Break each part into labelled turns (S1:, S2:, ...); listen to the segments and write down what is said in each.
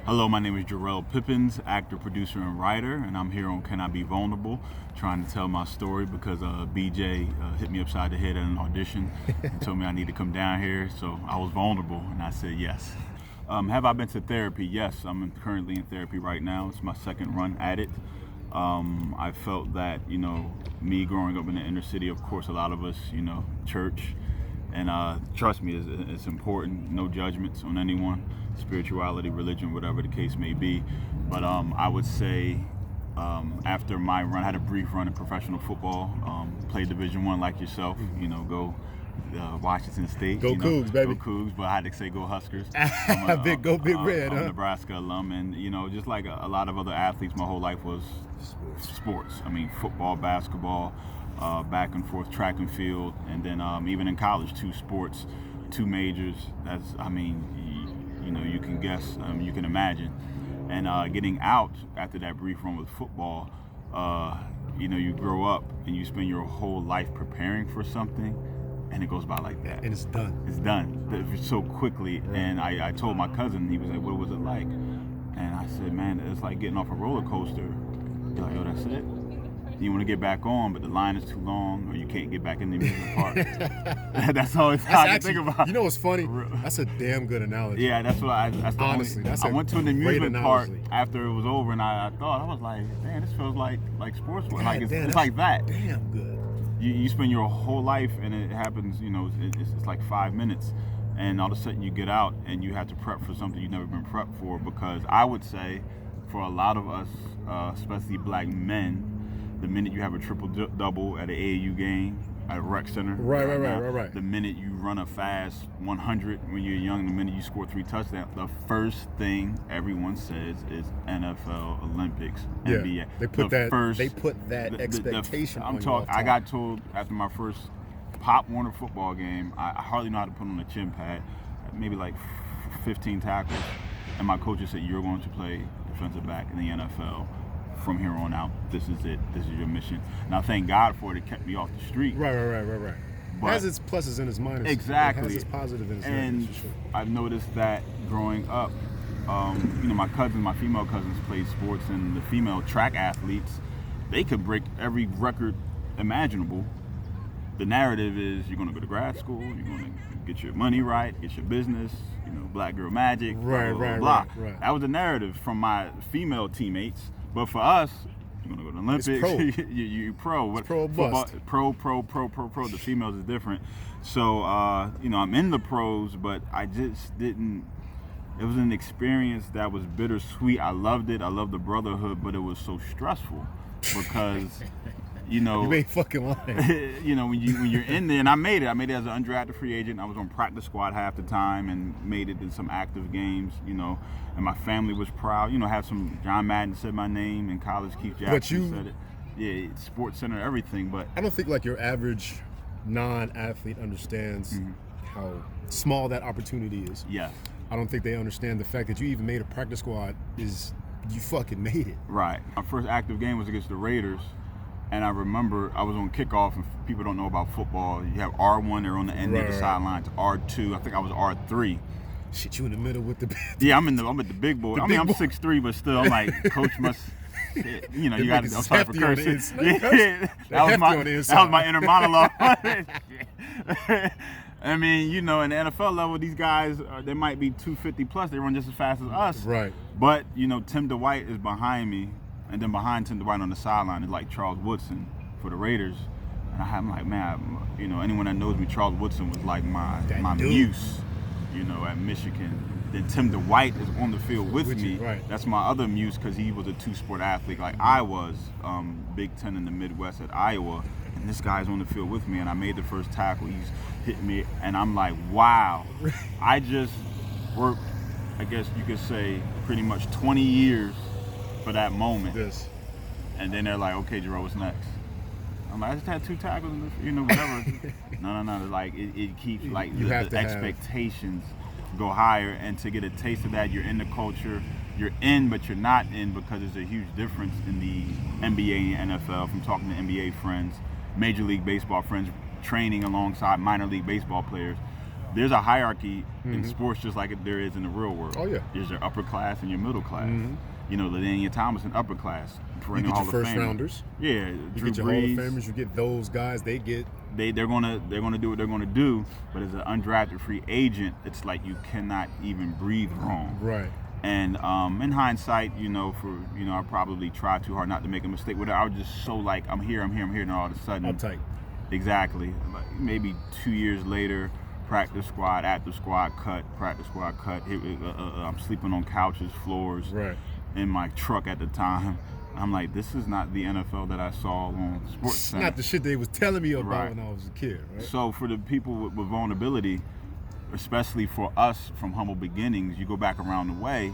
S1: Hello, my name is Jerrell Pippens, actor, producer, and writer, and I'm here on Can I Be Vulnerable, trying to tell my story because BJ hit me upside the head at an audition and told me I need to come down here, so I was vulnerable, and I said yes. Have I been to therapy? Yes, I'm currently in therapy right now. It's my second run at it. I felt that, me growing up in the inner city, of course, a lot of us, church, and trust me, it's important. No judgments on anyone, spirituality, religion, whatever the case may be. But I would say after my run, I had a brief run in professional football, played Division I like yourself, go Washington State.
S2: Go Cougs, baby.
S1: Go Cougs, but I had to say go Huskers.
S2: Big Red,
S1: I'm a
S2: huh?
S1: Nebraska alum, and just like a lot of other athletes, my whole life was sports. I mean, football, basketball, back and forth, track and field, and then even in college, 2 sports, 2 majors. That's, you can guess, you can imagine. And getting out after that brief run with football, you grow up and you spend your whole life preparing for something, and it goes by like that.
S2: And it's done.
S1: It's done so quickly. Right. And I told my cousin, he was like, what was it like? And I said, man, it's like getting off a roller coaster. He's like, yo, that's it? You want to get back on, but the line is too long, or you can't get back in the amusement park. That's always how I can think about.
S2: You know what's funny? That's a damn good analogy.
S1: Yeah, that's what I. That's the
S2: Honestly,
S1: only,
S2: that's
S1: I went to an amusement park
S2: analogy.
S1: after it was over, and I was like, man, this feels like sports. Like it's like that.
S2: Damn good.
S1: You spend your whole life, and it happens. It's like 5 minutes, and all of a sudden you get out, and you have to prep for something you've never been prepped for. Because I would say, for a lot of us, especially black men, the minute you have a triple-double at an AAU game, at a rec center.
S2: Right.
S1: The minute you run a fast 100 when you're young, the minute you score 3 touchdowns, the first thing everyone says is NFL, Olympics, NBA.
S2: They put that expectation on you.
S1: I got told after my first Pop Warner football game, I hardly know how to put on a chin pad, maybe like 15 tackles, and my coach said, "You're going to play defensive back in the NFL. From here on out, this is it. This is your mission." Now, thank God for it. It kept me off the street.
S2: Right. But it has its pluses and its minuses.
S1: Exactly.
S2: It has its positive and its
S1: and
S2: negatives. Sure.
S1: I've noticed that growing up, my female cousins played sports, and the female track athletes, they could break every record imaginable. The narrative is you're going to go to grad school, you're going to get your money right, get your business, black girl magic, blah, blah, blah.
S2: Right.
S1: That was the narrative from my female teammates. But for us, you're going to go to the Olympics, you pro.
S2: It's pro or bust.
S1: Pro. The females is different. So, I'm in the pros, but I just didn't. It was an experience that was bittersweet. I loved it. I loved the brotherhood, but it was so stressful because,
S2: You ain't fucking lying.
S1: when you're in there, and I made it as an undrafted free agent. I was on practice squad half the time and made it in some active games, and my family was proud. Had some John Madden said my name in college, Keith Jackson said it. Yeah, Sports Center, everything. But
S2: I don't think like your average non-athlete understands how small that opportunity is.
S1: Yes.
S2: I don't think they understand the fact that you even made a practice squad is you fucking made it.
S1: Right. My first active game was against the Raiders. And I remember I was on kickoff, and people don't know about football. You have R1, they're on the end of the sidelines. R2, I think I was R3.
S2: Shit, you in the middle with the.
S1: Yeah, I'm at the big boy. I'm 6'3", but still, I'm like, coach must. You got to. I'm sorry for cursing. That was my inner monologue. I mean, in the NFL level, these guys, they might be 250 plus. They run just as fast as us.
S2: Right.
S1: But Tim Dwight is behind me. And then behind Tim Dwight on the sideline is like Charles Woodson for the Raiders. And I'm like, man, anyone that knows me, Charles Woodson was like my muse, at Michigan. Then Tim Dwight is on the field with me.
S2: Right.
S1: That's my other muse because he was a 2-sport athlete like I was, Big Ten in the Midwest at Iowa. And this guy's on the field with me, and I made the first tackle. He's hit me, and I'm like, wow. I just worked, I guess you could say, pretty much 20 years for that moment.
S2: Yes.
S1: And then they're like, okay, Jerrell, what's next? I'm like, I just had 2 tackles, whatever. No. Like, it keeps, like, the expectations go higher. And to get a taste of that, you're in the culture. You're in, but you're not in because there's a huge difference in the NBA and NFL from talking to NBA friends, Major League Baseball friends, training alongside minor league baseball players. there's a hierarchy in sports just like there is in the real world.
S2: Oh, yeah.
S1: There's your upper class and your middle class. You know, LaDainian Thomas in upper class.
S2: You get your first rounders.
S1: Yeah,
S2: You
S1: Drew
S2: get your
S1: Brees.
S2: Hall of Famers. You get those guys. They're
S1: gonna do what they're gonna do. But as an undrafted free agent, it's like you cannot even breathe wrong.
S2: right.
S1: And in hindsight, I probably tried too hard not to make a mistake with it. I was just so like, I'm here, and all of a sudden,
S2: Uptight.
S1: Exactly. Like maybe 2 years later, practice squad, active squad cut, practice squad cut. I'm sleeping on couches, floors,
S2: Right.
S1: in my truck at the time. I'm like, this is not the NFL that I saw on Sports
S2: It's
S1: Center.
S2: not the shit they was telling me about
S1: Right.
S2: when I was a kid, right?
S1: So for the people with vulnerability, especially for us from humble beginnings, you go back around the way.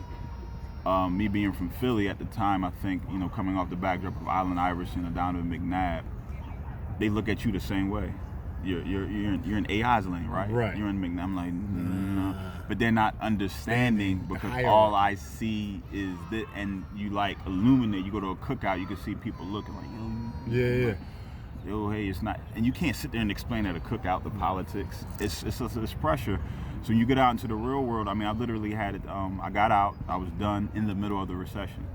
S1: Me being from Philly at the time, I think, coming off the backdrop of Allen Iverson and Donovan McNabb, they look at you the same way. You're in AI's lane, right?
S2: Right.
S1: You're in McNabb. I'm like, no. But they're not understanding because
S2: hierarchy.
S1: all I see is that, and you like illuminate. You go to a cookout, you can see people looking like,
S2: Yeah.
S1: yo, hey, it's not, and you can't sit there and explain at a cookout the politics. It's pressure. So when you get out into the real world, I mean, I literally had it. I got out, I was done in the middle of the recession,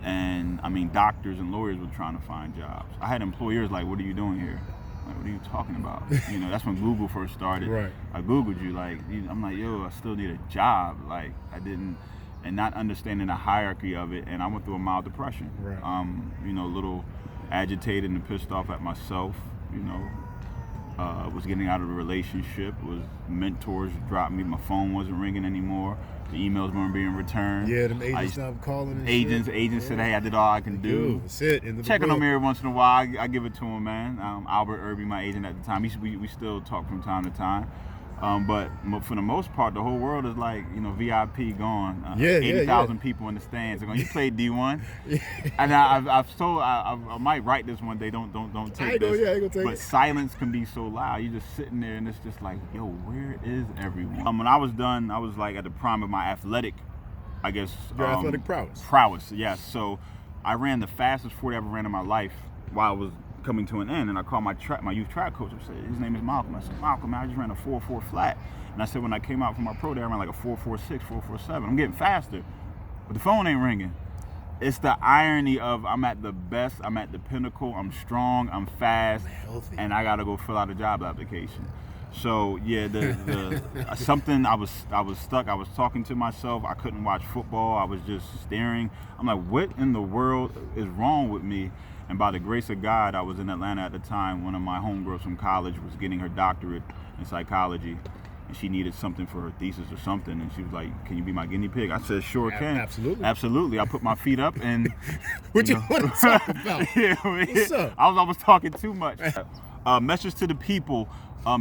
S1: and I mean, doctors and lawyers were trying to find jobs. I had employers like, "What are you doing here? Like, what are you talking about?" That's when Google first started.
S2: Right.
S1: I Googled you, like, I'm like, yo, I still need a job. Like, I didn't, and not understanding the hierarchy of it, and I went through a mild depression.
S2: Right.
S1: A little agitated and pissed off at myself. Was getting out of a relationship. Was mentors dropped me. My phone wasn't ringing anymore. The emails weren't being returned.
S2: Yeah, them agents stopped calling and
S1: Agents
S2: shit.
S1: said, "Hey, I did all I can do."
S2: That's it. In the
S1: Checking
S2: book.
S1: on me every once in a while. I give it to him, man. Albert Irby, my agent at the time. We still talk from time to time. But for the most part, the whole world is like, VIP gone. 80,000 people in the stands. They're going, "You played D1?" And I might write this one day. Don't take this.
S2: I ain't gonna take
S1: but
S2: it.
S1: silence can be so loud. You're just sitting there, and it's just like, yo, where is everyone? When I was done, I was like at the prime of my athletic, I guess.
S2: Your athletic prowess.
S1: Prowess, yes. So I ran the fastest 40 I ever ran in my life while I was coming to an end, and I called my youth track coach. I said, his name is Malcolm. I said, Malcolm, man, I just ran a 4.4 flat. And I said, when I came out from my pro day, I ran like a 4.46, 4.47. I'm getting faster, but the phone ain't ringing. It's the irony of I'm at the best, I'm at the pinnacle, I'm strong, I'm fast,
S2: healthy.
S1: and I gotta go fill out a job application. So yeah, the something I was stuck. I was talking to myself. I couldn't watch football. I was just staring. I'm like, what in the world is wrong with me? And by the grace of God, I was in Atlanta at the time. One of my homegirls from college was getting her doctorate in psychology, and she needed something for her thesis or something. And she was like, "Can you be my guinea pig?" I said, "Sure can." Absolutely. I put my feet up and.
S2: What you want to talk about?
S1: Yeah,
S2: What's up?
S1: I was talking too much. Message to the people.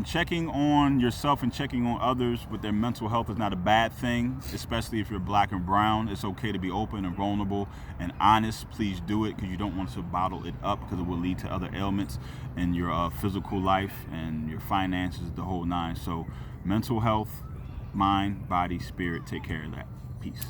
S1: Checking on yourself and checking on others with their mental health is not a bad thing, especially if you're black and brown. It's okay to be open and vulnerable and honest. Please do it because you don't want to bottle it up because it will lead to other ailments in your physical life and your finances, the whole nine. So mental health, mind, body, spirit, take care of that. Peace.